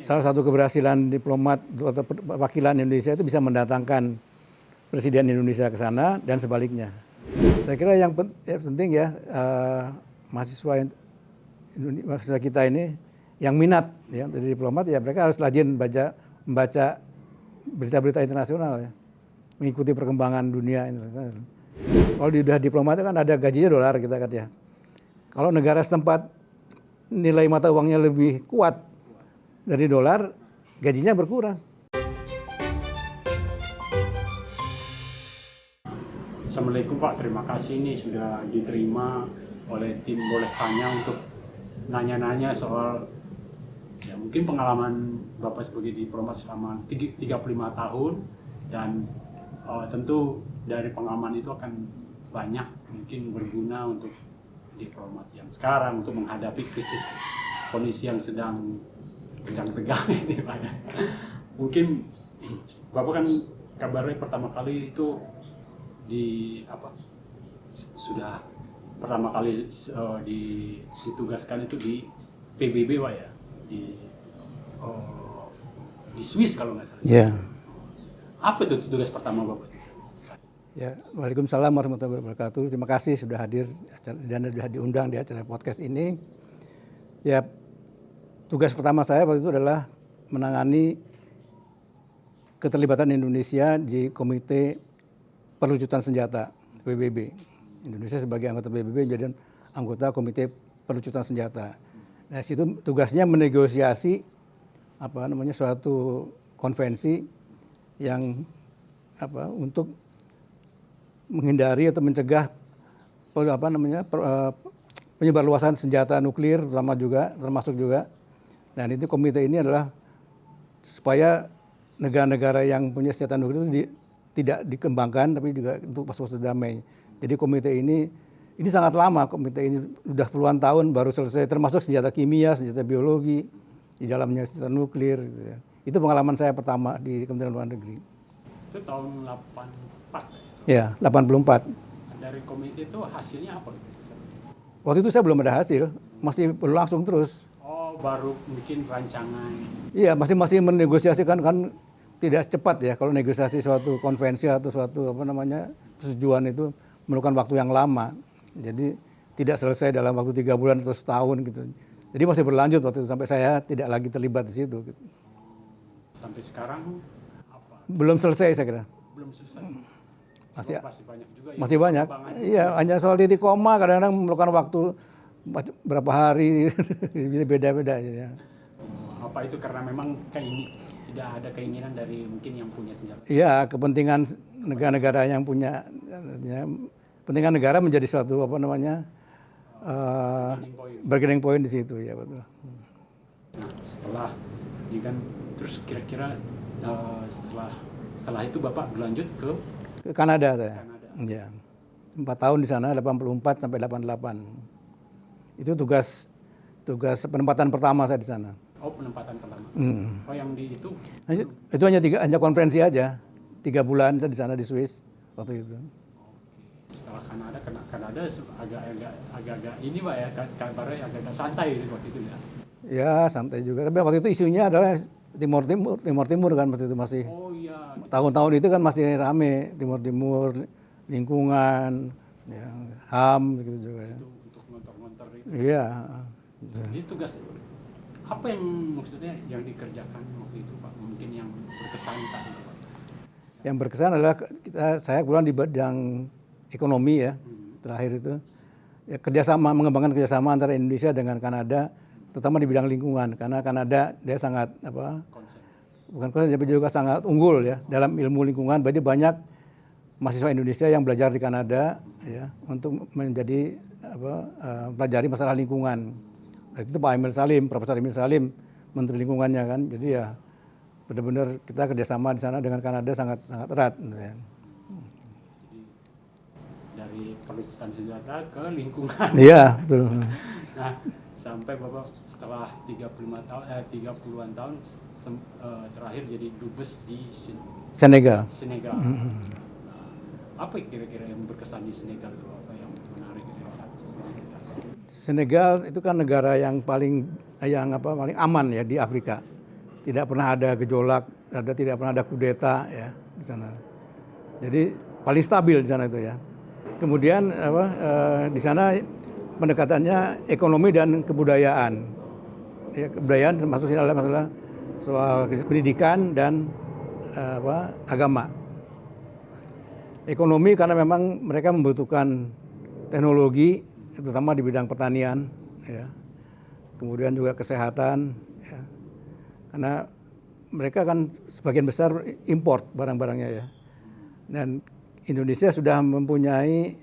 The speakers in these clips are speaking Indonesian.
salah satu keberhasilan diplomat atau perwakilan Indonesia itu bisa mendatangkan Presiden Indonesia ke sana dan sebaliknya. Saya kira yang penting ya, mahasiswa kita ini yang minat ya dari diplomat ya mereka harus rajin membaca berita-berita internasional ya, mengikuti perkembangan dunia internasional. Kalau di diplomat kan ada gajinya dolar kita kan ya. Kalau negara setempat nilai mata uangnya lebih kuat dari dolar, gajinya berkurang. Assalamualaikum Pak, terima kasih nih sudah diterima oleh tim Boleh Tanya untuk nanya-nanya soal ya mungkin pengalaman Bapak sebagai diplomat selama 35 tahun dan tentu dari pengalaman itu akan banyak mungkin berguna untuk diplomat yang sekarang untuk menghadapi krisis kondisi yang sedang tegang ini Pak. Mungkin Bapak kan kabarnya pertama kali itu sudah pertama kali ditugaskan itu di PBB Pak ya, di Swiss kalau nggak salah. Ya. Apa itu tugas pertama Bapak? Ya, Waalaikumsalam warahmatullahi wabarakatuh. Terima kasih sudah hadir dan sudah diundang di acara podcast ini. Ya, tugas pertama saya waktu itu adalah menangani keterlibatan Indonesia di Komite Perlucutan Senjata PBB. Indonesia sebagai anggota PBB menjadi anggota Komite Perlucutan Senjata. Nah, situ tugasnya menegosiasi suatu konvensi yang untuk menghindari atau mencegah penyebarluasan senjata nuklir termasuk juga. Dan itu komite ini adalah supaya negara-negara yang punya senjata nuklir itu tidak dikembangkan tapi juga untuk proses damai. Jadi komite ini sangat lama, komite ini sudah puluhan tahun baru selesai, termasuk senjata kimia, senjata biologi, di dalamnya senjata nuklir gitu ya. Itu pengalaman saya pertama di Kementerian Luar Negeri. Itu tahun 84. Ya, 84. Dari komite itu hasilnya apa? Waktu itu saya belum ada hasil, masih berlangsung terus. Oh, baru bikin rancangan. Iya, masih menegosiasikan kan tidak cepat ya kalau negosiasi suatu konvensi atau suatu persetujuan itu memerlukan waktu yang lama. Jadi tidak selesai dalam waktu 3 bulan atau setahun gitu. Jadi masih berlanjut waktu itu sampai saya tidak lagi terlibat di situ. Gitu. Sampai sekarang apa? Belum selesai saya kira. Belum selesai. Masih banyak juga. Masih banyak. Iya, hanya soal titik koma kadang-kadang memerlukan waktu berapa hari beda-beda ya. Apa itu karena memang tidak ada keinginan dari mungkin yang punya senjata? Iya, kepentingan negara-negara yang punya kepentingan negara menjadi suatu bargaining point di situ ya betul. Nah, setelah ini kan terus kira-kira setelah itu Bapak berlanjut ke Kanada saya. Ya. 4 tahun di sana 84 sampai 88. Itu tugas penempatan pertama saya di sana. Oh, penempatan pertama. Oh, yang di itu? Itu hanya konferensi aja. 3 bulan saya di sana di Swiss waktu itu. Setelah Kanada agak-agak ini Pak ya, kabarnya agak-agak santai waktu itu ya. Ya, santai juga. Tapi waktu itu isunya adalah Timur Timur kan waktu itu masih. Oh iya. Tahun-tahun itu kan masih rame Timur, lingkungan, ya, HAM gitu juga ya. Itu untuk ngontor-ngontor itu. Iya. Jadi tugas apa yang maksudnya yang dikerjakan waktu itu Pak? Mungkin yang berkesan saat itu Pak? Yang berkesan adalah saya kebetulan di bidang ekonomi ya, terakhir itu. Ya, mengembangkan kerjasama antara Indonesia dengan Kanada, terutama di bidang lingkungan. Karena Kanada dia sangat bukan konsen tapi juga sangat unggul ya dalam ilmu lingkungan. Berarti banyak mahasiswa Indonesia yang belajar di Kanada ya untuk menjadi pelajari masalah lingkungan. Nah, itu Pak Profesor Emil Salim, Menteri Lingkungannya kan. Jadi ya benar-benar kita kerjasama di sana dengan Kanada sangat erat. Ya. Jadi dari perlucutan senjata ke lingkungan. Iya betul. Nah, sampai Bapak setelah 30-an tahun terakhir jadi dubes di Senegal. Nah, apa kira-kira yang berkesan di Senegal itu? Apa yang menarik dari Senegal itu kan negara yang paling aman ya di Afrika. tidak pernah ada gejolak, tidak pernah ada kudeta ya di sana. Jadi paling stabil di sana itu ya. Kemudian di sana pendekatannya ekonomi dan kebudayaan. Ya, kebudayaan termasuk adalah masalah soal pendidikan dan agama. Ekonomi karena memang mereka membutuhkan teknologi, terutama di bidang pertanian, ya. Kemudian juga kesehatan, ya. Karena mereka kan sebagian besar import barang-barangnya ya. Dan Indonesia sudah mempunyai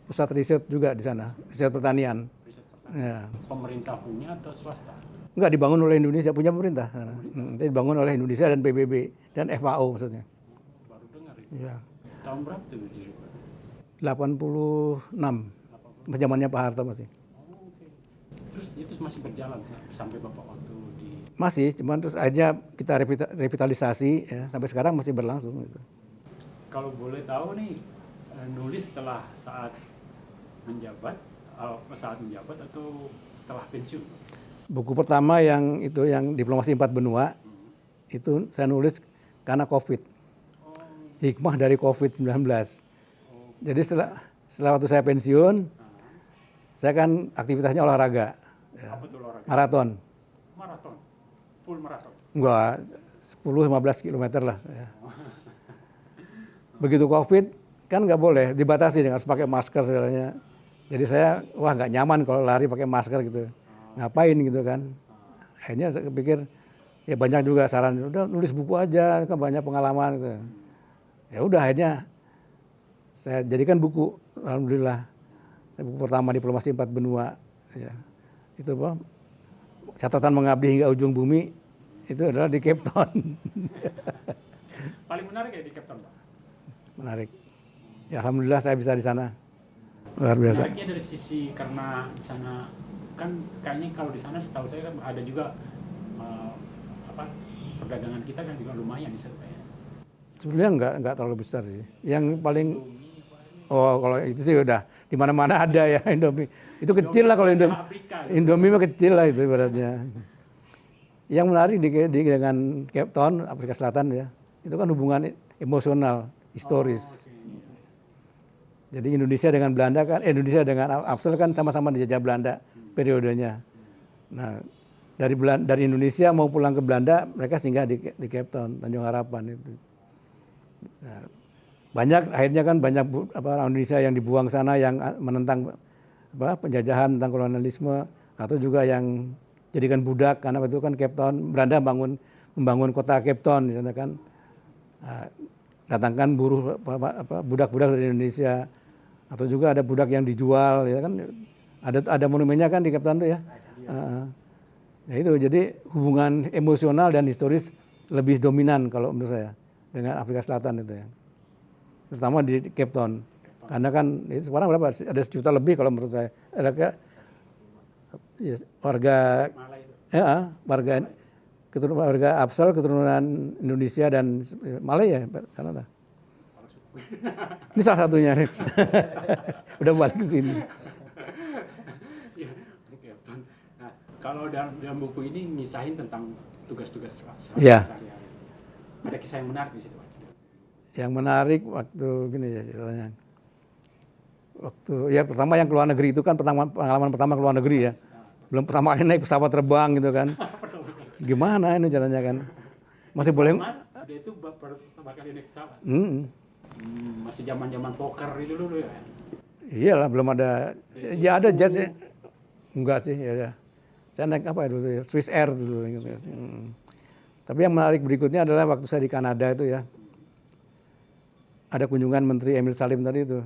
pusat riset juga di sana, riset pertanian. Riset pertanian. Ya. Pemerintah punya atau swasta? Enggak, dibangun oleh Indonesia, punya pemerintah. Dibangun oleh Indonesia dan PBB dan FAO maksudnya. Baru dengar itu. Ya. Tahun berapa tuh berdiri? 86. Zamannya Pak Harto masih. Oh, okay. Terus itu masih berjalan sampai Bapak waktu di... Masih, cuman terus akhirnya kita revitalisasi ya, sampai sekarang masih berlangsung gitu. Kalau boleh tahu nih, nulis setelah saat menjabat atau setelah pensiun? Buku pertama yang Diplomasi Empat Benua, itu saya nulis karena COVID. Hikmah dari COVID-19. Jadi setelah waktu saya pensiun, saya kan aktivitasnya olahraga. Ya. Apa tuh olahraga? Maraton. Maraton? Full maraton? Enggak, 10-15 kilometer lah saya. Begitu COVID, kan nggak boleh, dibatasi, harus pakai masker segalanya. Jadi saya, nggak nyaman kalau lari pakai masker gitu. Ngapain gitu kan. Akhirnya saya pikir, ya banyak juga saran, udah nulis buku aja, kan banyak pengalaman gitu. Ya udah akhirnya saya jadikan buku, alhamdulillah. Buku pertama Diplomasi Empat Benua. Ya. Itu catatan mengabdi hingga ujung bumi, itu adalah di Cape Town. Paling menarik ya di Cape Town, Pak? Menarik. Ya alhamdulillah saya bisa di sana. Luar biasa. Menariknya dari sisi karena di sana kan kayaknya kalau di sana setahu saya kan ada juga perdagangan kita kan juga lumayan di sana ya. Sebenarnya enggak terlalu besar sih. Yang paling kalau itu sih udah di mana-mana ada ya Indomie. Itu kecil lah kalau Indomie. Indomie mah kecil lah itu ibaratnya. Yang menarik dengan Cape Town, Afrika Selatan ya, itu kan hubungan emosional, historis. Jadi Indonesia dengan Belanda kan, Indonesia dengan Absel kan sama-sama dijajah Belanda periodenya. Nah dari Indonesia mau pulang ke Belanda, mereka singgah di Cape Town, Tanjung Harapan itu. Nah, akhirnya kan banyak orang Indonesia yang dibuang sana yang menentang penjajahan, tentang kolonialisme, atau juga yang jadikan budak karena itu kan Cape Town, Belanda membangun kota Cape Town di sana kan. Datangkan buruh budak-budak dari Indonesia, atau juga ada budak yang dijual ya kan, ada monumennya kan di Cape Town tuh ya. Nah itu jadi hubungan emosional dan historis lebih dominan kalau menurut saya dengan Afrika Selatan itu ya, terutama di Cape Town karena kan itu sekarang berapa, ada 1 juta lebih kalau menurut saya, ada warga Absel keturunan Indonesia dan Malaya sana lah. Ini salah satunya nih. Udah balik ke sini. Nah, kalau dalam buku ini ngisahin tentang tugas-tugas sehari-hari. Ada kisah yang menarik di situ. Yang menarik waktu gini ya ceritanya. Pertama yang ke luar negeri itu kan pengalaman pertama ke luar negeri ya. Belum pertama kali naik pesawat terbang gitu kan. Gimana ini caranya kan? Masih boleh? Sudah itu pertama kali naik pesawat. Masih zaman poker itu dulu ya. Iyalah belum ada. Ya ada jet sih. Enggak sih ya. Saya naik apa itu ya? Swiss Air dulu gitu. Tapi yang menarik berikutnya adalah waktu saya di Kanada itu ya. Ada kunjungan Menteri Emil Salim tadi itu.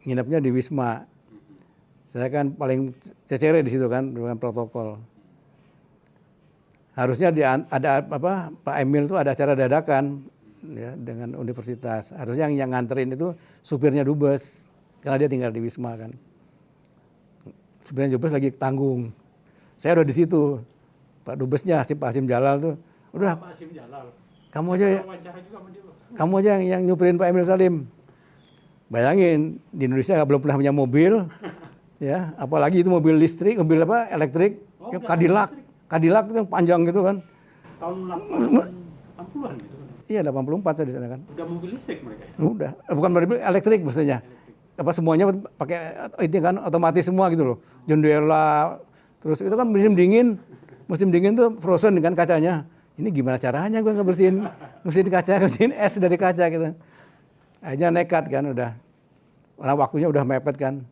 Nginepnya di Wisma. Saya kan paling cecere di situ kan dengan protokol. Harusnya ada Pak Emil itu ada acara dadakan ya dengan universitas. Harusnya yang nganterin itu supirnya dubes karena dia tinggal di Wisma kan. Supirnya dubes lagi tanggung. Saya udah di situ. Pak dubesnya Pak Hasim Jalal tuh udah. Pak Hasim Jalal. Kamu aja yang nyupirin Pak Emil Salim. Bayangin di Indonesia belum pernah punya mobil. Ya, apalagi itu mobil listrik, mobil elektrik, Cadillac itu yang panjang gitu kan. tahun 80-an gitu kan. Iya 84 saya di sana kan. Udah mobil listrik mereka ya? Udah, bukan mobil elektrik maksudnya. Apa semuanya pakai ini kan otomatis semua gitu loh. Jendela, terus itu kan musim dingin tuh frozen kan kacanya. Ini gimana caranya gue ngebersihin kaca, bersihin es dari kaca gitu. Akhirnya nekat kan udah. Karena waktunya udah mepet kan.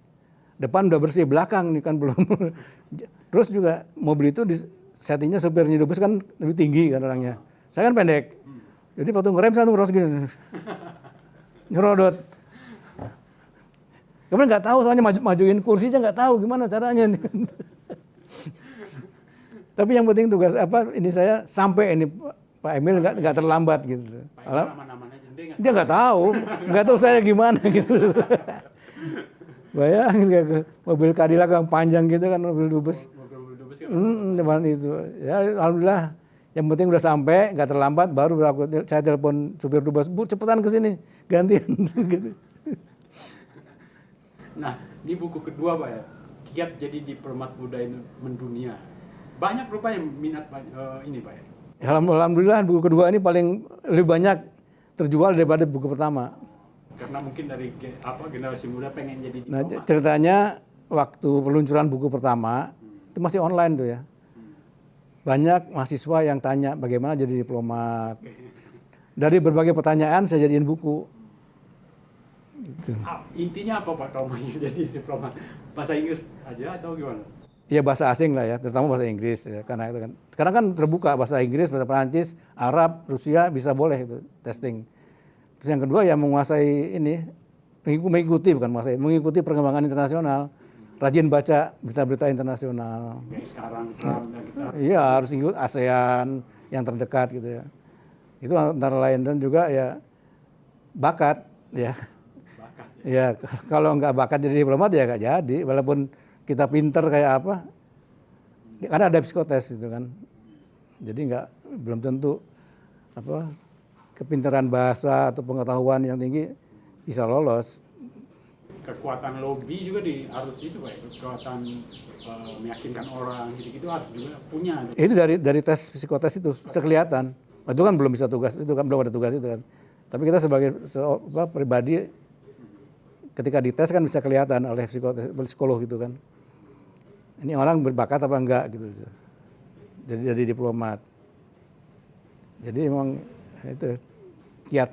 Depan udah bersih, belakang nih kan belum. Terus juga mobil itu settingnya supirnya bus kan lebih tinggi kan orangnya. Saya kan pendek. Jadi waktu ngerem saya ngeros gini. Nyerodot. Kemudian nggak tahu soalnya majuin kursinya nggak tahu gimana caranya nih. Tapi yang penting tugas ini saya sampai ini Pak Emil nggak terlambat gitu. Pak Emil aman-aman aja, dia nggak tahu saya gimana gitu. Bayangin kayak mobil Cadillac yang panjang gitu kan, mobil dubes. Mobil dubes kan. Itu. Ya alhamdulillah. Yang penting udah sampai, nggak terlambat, baru saya telepon supir dubes, Bu cepetan ke sini, gantian. Gitu. Nah, ini buku kedua Pak ya, Kiat Jadi Diplomat Muda Mendunia. Banyak rupanya minat ini Pak ya? Alhamdulillah buku kedua ini paling lebih banyak terjual daripada buku pertama. Karena mungkin dari generasi muda pengen jadi diplomat. Nah ceritanya waktu peluncuran buku pertama, itu masih online tuh ya. Banyak mahasiswa yang tanya bagaimana jadi diplomat. Dari berbagai pertanyaan saya jadiin buku. Gitu. Intinya apa Pak kalau mau jadi diplomat? Bahasa Inggris aja atau gimana? Ya bahasa asing lah ya, terutama bahasa Inggris ya. Karena itu kan sekarang kan terbuka bahasa Inggris, bahasa Perancis, Arab, Rusia bisa boleh itu testing. Terus yang kedua ya menguasai ini, mengikuti perkembangan internasional. Rajin baca berita-berita internasional. Kayak sekarang Trump dan kita. Iya harus ikut ASEAN yang terdekat gitu ya. Itu antara lain dan juga ya bakat ya. Bakat. Ya kalau nggak bakat jadi diplomat ya nggak jadi. Walaupun kita pinter kayak apa, karena ada psikotes gitu kan. Jadi belum tentu kepintaran bahasa atau pengetahuan yang tinggi bisa lolos. Kekuatan lobby juga harus itu Pak, kekuatan meyakinkan orang gitu-gitu harus juga punya. Itu dari tes psikotes itu kelihatan. Itu kan belum bisa tugas, itu kan belum ada tugas itu kan. Tapi kita sebagai pribadi ketika dites kan bisa kelihatan oleh psikolog gitu kan. Ini orang berbakat apa enggak gitu. Jadi diplomat. Jadi emang itu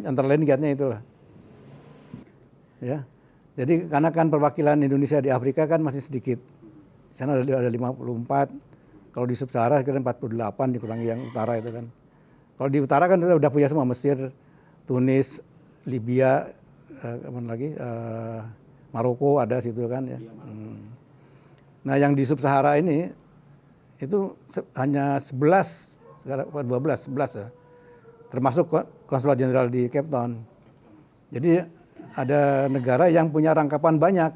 antara lain kiatnya itulah. Ya. Jadi karena kan perwakilan Indonesia di Afrika kan masih sedikit. Di sana ada 54, kalau di Sub-Sahara kira 48 dikurangi yang utara itu kan. Kalau di utara kan kita udah punya semua, Mesir, Tunis, Libya, Maroko ada situ kan ya. Nah yang di Sub-Sahara ini itu hanya 11, sekarang 11 ya. Termasuk Konsulat Jenderal di Cape Town. Jadi ada negara yang punya rangkapan banyak.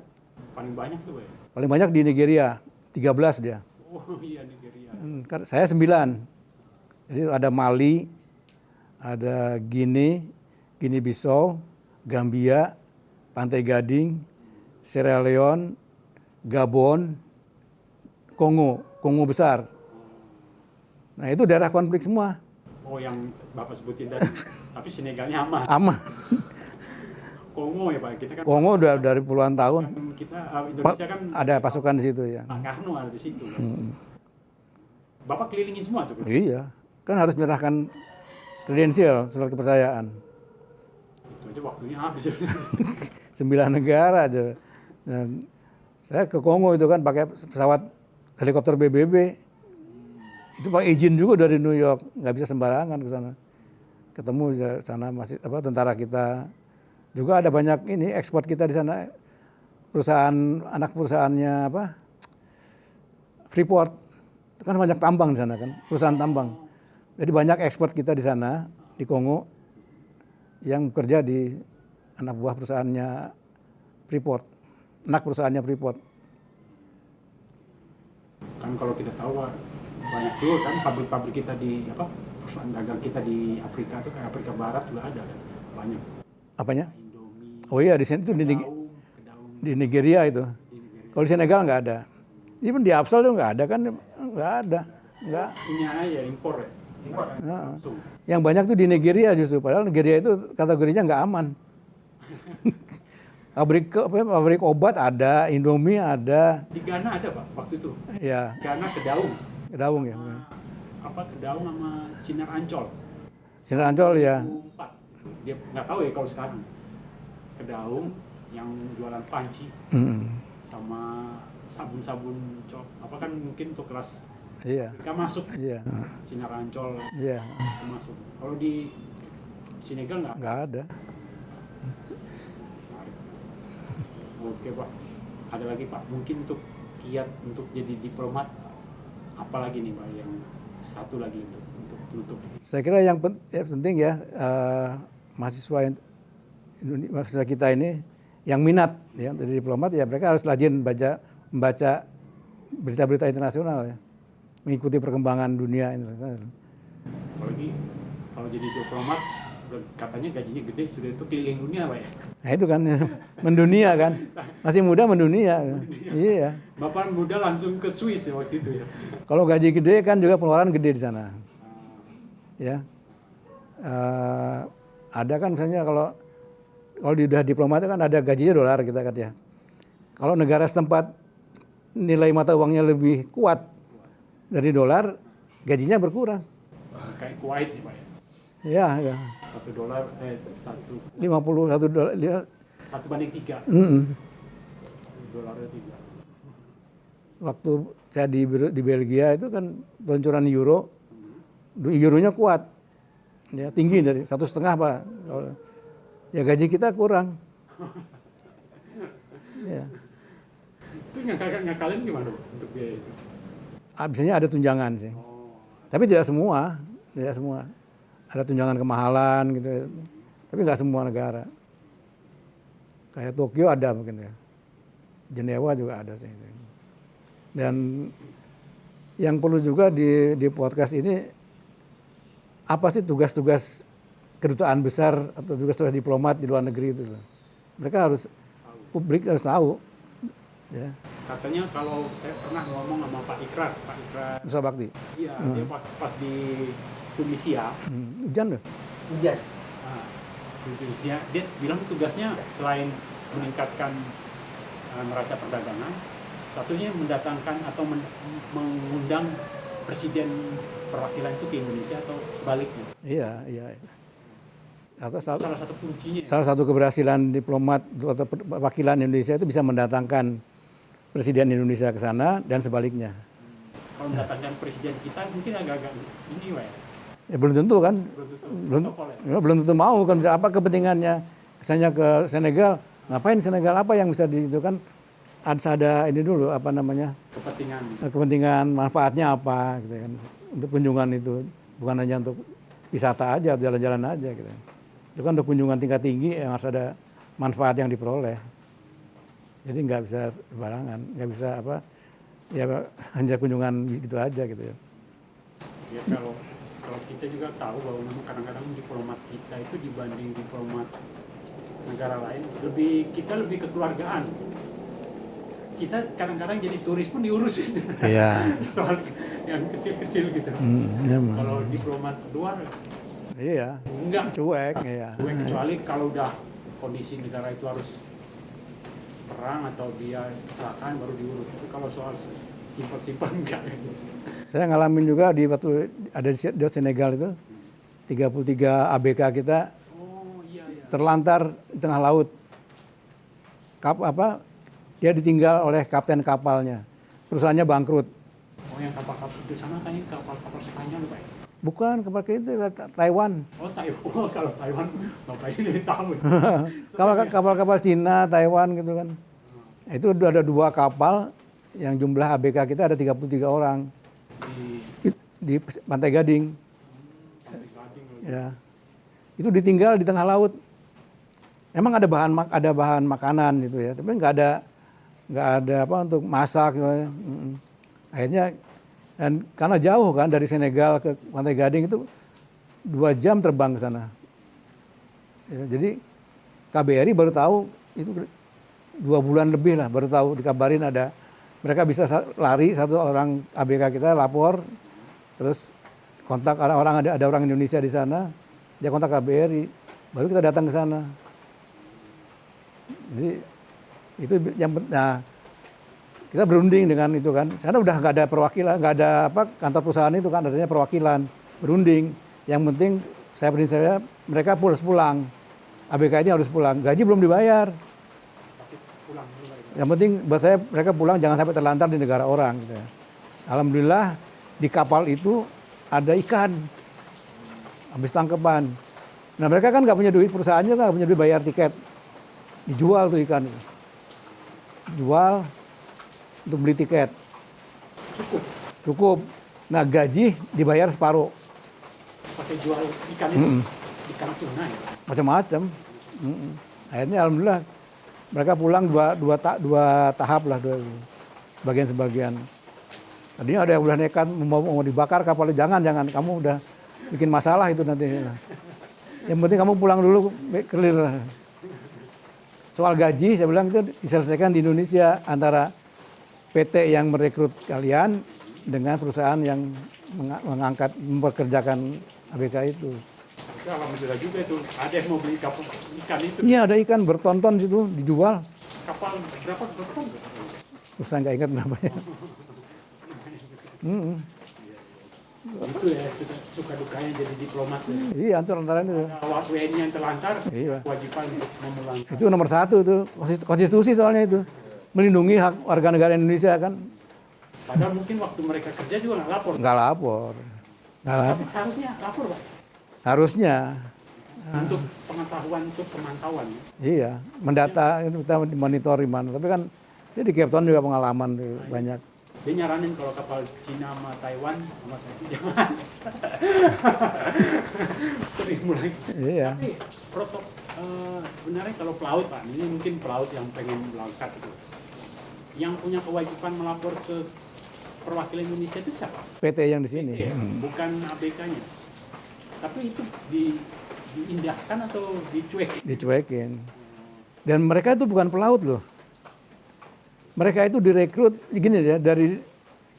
Paling banyak tuh Pak? Paling banyak di Nigeria, 13 dia. Oh iya Nigeria. Saya 9. Jadi ada Mali, ada Guinea Bissau, Gambia, Pantai Gading, Sierra Leone, Gabon, Kongo besar. Nah itu daerah konflik semua. Oh yang Bapak sebutin tadi, tapi Senegalnya aman. Aman. Kongo ya Pak, kita kan. Kongo udah dari puluhan tahun. Kita Indonesia kan ada pasukan di situ ya. Pak Karno ada di situ. Kan? Bapak kelilingin semua tuh. Iya, kan harus menyerahkan kredensial, surat kepercayaan. Itu aja waktunya habis. 9 negara aja. Dan saya ke Kongo itu kan pakai pesawat helikopter BBB. Itu pakai izin juga dari New York, nggak bisa sembarangan ke sana. Ketemu di sana masih tentara kita. Juga ada banyak ini ekspor kita di sana, anak perusahaannya Freeport, kan banyak tambang di sana kan, perusahaan tambang. Jadi banyak ekspor kita di sana di Kongo yang bekerja di anak buah perusahaannya Freeport, anak perusahaannya Freeport. Kan kalau kita tahu banyak juga kan pabrik-pabrik kita perusahaan dagang kita di Afrika tuh kayak Afrika Barat juga ada kan, banyak. Apanya? Indomie. Oh iya di sini tuh di Nigeria itu. Kalau di Senegal nggak ada. Even di Absal tuh nggak ada kan, nggak ada. Nggak. Ini aja impor ya? langsung. Yang banyak tuh di Nigeria justru, padahal Nigeria itu kategorinya nggak aman. Pabrik obat ada, Indomie ada, Di Ghana ada Pak waktu itu. ya Ghana Kedaung. Kedaung ya. Kedaung sama Sinar Ancol. Sinar Ancol ya. 2004. Dia nggak tahu ya kalau sekarang. Kedaung yang jualan panci sama sabun-sabun apa kan mungkin untuk kelas Iya. mereka masuk. Iya. Sinar Ancol Iya. masuk. Kalau di Senegal nggak? Nggak ada. Oke Pak, ada lagi Pak, mungkin untuk kiat untuk jadi diplomat, apa lagi nih Pak yang satu lagi untuk menutup? Saya kira yang penting ya, mahasiswa mahasiswa kita ini yang minat ya jadi diplomat ya mereka harus rajin membaca berita-berita internasional ya, mengikuti perkembangan dunia internasional. Apalagi kalau jadi diplomat katanya gajinya gede, sudah itu keliling dunia Pak ya? Nah itu kan mendunia kan, masih muda mendunia. Iya. Bapak muda langsung ke Swiss ya waktu itu ya? Kalau gaji gede kan juga pengeluaran gede di sana. Ya. Ada kan misalnya kalau udah diplomat kan ada gajinya dolar kita kan ya. Kalau negara setempat nilai mata uangnya lebih kuat dari dolar, gajinya berkurang. Kayak Kuwait nih Pak ya? Ya, ya. $1 1 $51. 1:3. Dolarnya 3. Waktu saya di Belgia itu kan peluncuran euro, euronya kuat, ya tinggi dari 1,5 Pak. Ya gaji kita kurang. Ya. Itu ngakalin gimana Pak untuk biaya itu? Biasanya ada tunjangan sih, Oh, tapi tidak semua. Ada tunjangan kemahalan gitu, tapi nggak semua negara. Kayak Tokyo ada mungkin ya, Jenewa juga ada sih. Dan yang perlu juga di podcast ini, apa sih tugas-tugas kedutaan besar atau tugas-tugas diplomat di luar negeri itu? Mereka harus, publik harus tahu. Ya. katanya kalau saya pernah ngomong sama Pak Ikrar Nusa Bakti. iya, dia pas di Tunisia, Hujan loh. Hujan. nah, di Tunisia, dia bilang tugasnya selain meningkatkan neraca perdagangan, satunya mendatangkan atau mengundang presiden perwakilan itu ke Indonesia atau sebaliknya. Iya. Atau Salah satu kuncinya. salah satu keberhasilan diplomat atau perwakilan Indonesia itu bisa mendatangkan presiden Indonesia ke sana dan sebaliknya. Kalau mendatangkan presiden kita mungkin agak-agak ini Pak ya. Ya belum tentu kan, Protokol ya. belum tentu mau kan, apa kepentingannya, misalnya ke Senegal, ngapain Senegal, apa yang bisa di situ kan, ada ini dulu apa namanya, kepentingan manfaatnya apa gitu kan, untuk kunjungan itu, bukan hanya untuk wisata aja, jalan-jalan aja gitu. Itu kan untuk kunjungan tingkat tinggi yang harus ada manfaat yang diperoleh. Jadi nggak bisa sembarangan, nggak bisa apa, ya hanya kunjungan gitu aja gitu ya. Ya kalau kita juga tahu bahwa memang kadang-kadang diplomat kita itu dibanding diplomat negara lain kita lebih kekeluargaan. Kita kadang-kadang jadi turis pun diurusin. Iya. Soal yang kecil-kecil gitu. Ya, kalau diplomat luar iya. enggak Cuek, ya. kecuali kalau udah kondisi negara itu harus perang atau dia kecelakaan baru diurus. Tapi kalau soal simpel-simpel enggak. Saya ngalamin juga waktu ada di Senegal itu 33 ABK kita terlantar di tengah laut. Dia ditinggal oleh kapten kapalnya. Perusahaannya bangkrut. Oh, yang kapal-kapal di sana tanya kapal-kapal Spanyol Pak. Bukan, kapal itu Taiwan. Oh, Taiwan. Oh, kalau Taiwan Bapak ini tahu. Kapal-kapal Cina, Taiwan gitu kan. Itu ada 2 kapal yang jumlah ABK kita ada 33 orang. Di Pantai Gading. Ya. Itu ditinggal di tengah laut. Emang ada bahan makanan gitu ya, tapi nggak ada apa untuk masak gitu ya. Akhirnya dan karena jauh kan dari Senegal ke Pantai Gading itu 2 jam terbang ke sana. Ya, jadi KBRI baru tahu itu 2 bulan lebih lah baru tahu, dikabarin ada mereka bisa lari, 1 orang ABK kita lapor, terus kontak ada orang Indonesia di sana, dia kontak KBRI, baru kita datang ke sana. Jadi itu nah, kita berunding dengan itu kan. Sana udah nggak ada perwakilan, nggak ada kantor perusahaan itu kan, adanya perwakilan, berunding. Yang penting saya mereka harus pulang. ABK ini harus pulang, gaji belum dibayar. Yang penting buat saya mereka pulang jangan sampai terlantar di negara orang. Gitu. Alhamdulillah di kapal itu ada ikan, habis tangkepan. Nah mereka kan nggak punya duit, perusahaannya nggak punya duit bayar tiket, dijual tuh ikan, jual untuk beli tiket. Cukup. Nah gaji dibayar separuh. Pakai jual ikan itu, ikan tuna ya? Macam-macam. Akhirnya alhamdulillah mereka pulang dua tahap lah, sebagian. Tadinya ada yang udah nekat mau dibakar kapalnya, jangan kamu udah bikin masalah itu nanti. Yang penting kamu pulang dulu clear. Soal gaji saya bilang itu diselesaikan di Indonesia antara PT yang merekrut kalian dengan perusahaan yang mempekerjakan ABK itu. Alhamdulillah juga itu ada yang mau beli kapal ikan itu. Iya ada ikan bertonton situ dijual. Kapal berapa ton? Terus saya nggak ingat berapanya. Itu ya suka dukanya jadi diplomat. Iya antara itu. Kalau WNI yang terlantar, iya. kewajiban untuk memulangkan. Itu nomor 1 itu konstitusi soalnya itu melindungi hak warga negara Indonesia kan. Padahal mungkin waktu mereka kerja juga nggak lapor. Nggak lapor. Tapi seharusnya lapor Pak. Harusnya. Untuk pengetahuan, untuk pemantauan. Iya, mendata kita monitor mana. Tapi kan dia di Cape Town juga pengalaman tuh banyak. Dia nyaranin kalau kapal Cina sama Taiwan sama saya jangan. Sering mulai. Iya. Tapi sebenarnya kalau pelaut Pak, ini mungkin pelaut yang pengen berangkat itu. Yang punya kewajiban melapor ke perwakilan Indonesia itu siapa? PT yang di sini. Bukan ABK-nya. Tapi itu diindahkan atau dicuekin? Dicuekin. Dan mereka itu bukan pelaut loh. Mereka itu direkrut gini ya dari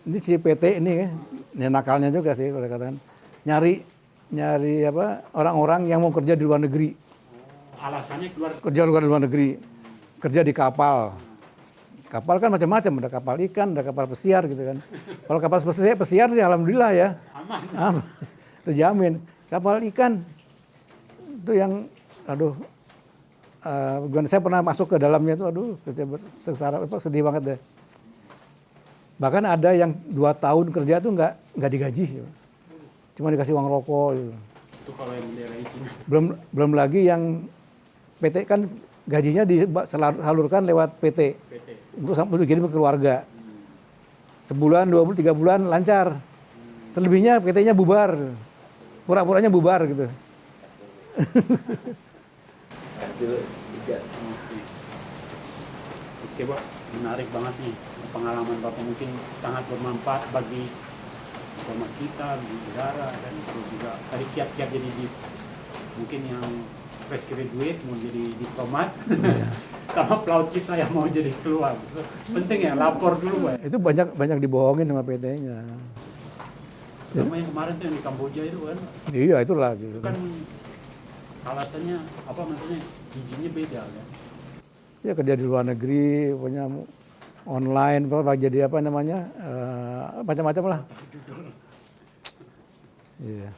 ini si PT ini nakalnya juga sih kalau katakan nyari orang-orang yang mau kerja di luar negeri. Alasannya kerja luar negeri, kerja di kapal. Kapal kan macam-macam, ada kapal ikan, ada kapal pesiar gitu kan. Kalau kapal pesiar sih alhamdulillah ya. Aman. Terjamin. Kapal ikan itu yang saya pernah masuk ke dalamnya itu sedih banget deh. Bahkan ada yang 2 tahun kerja tuh nggak digaji, cuma dikasih uang rokok. Gitu. Itu kalau yang bendera Cina. Belum lagi yang PT kan gajinya disalurkan lewat PT. Untuk sampai dikirim ke keluarga. Sebulan, 2 bulan, 3 bulan lancar. Selebihnya PT-nya bubar. Pura-puranya bubar gitu. Oke Pak, menarik banget nih pengalaman Bapak, mungkin sangat bermanfaat bagi diplomat kita, di negara, dan terus juga tadi kiat-kiat jadi mungkin yang fresh graduate mau jadi diplomat sama pelaut kita yang mau jadi keluar. Penting ya lapor dulu Pak. Itu banyak dibohongin sama PT-nya. Sama yang kemarin tuh yang di Kamboja itu kan. Iya itu lagi. Itu kan alasannya apa, maksudnya izinnya beda kan. Ya kerja di luar negeri, punya online, jadi macam-macam lah. Iya.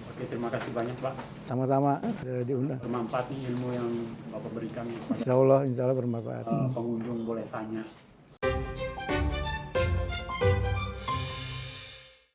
Oke, terima kasih banyak Pak. Sama-sama diundang. Bermanfaat nih ilmu yang Bapak berikan. Insya Allah bermanfaat. Pengunjung boleh tanya.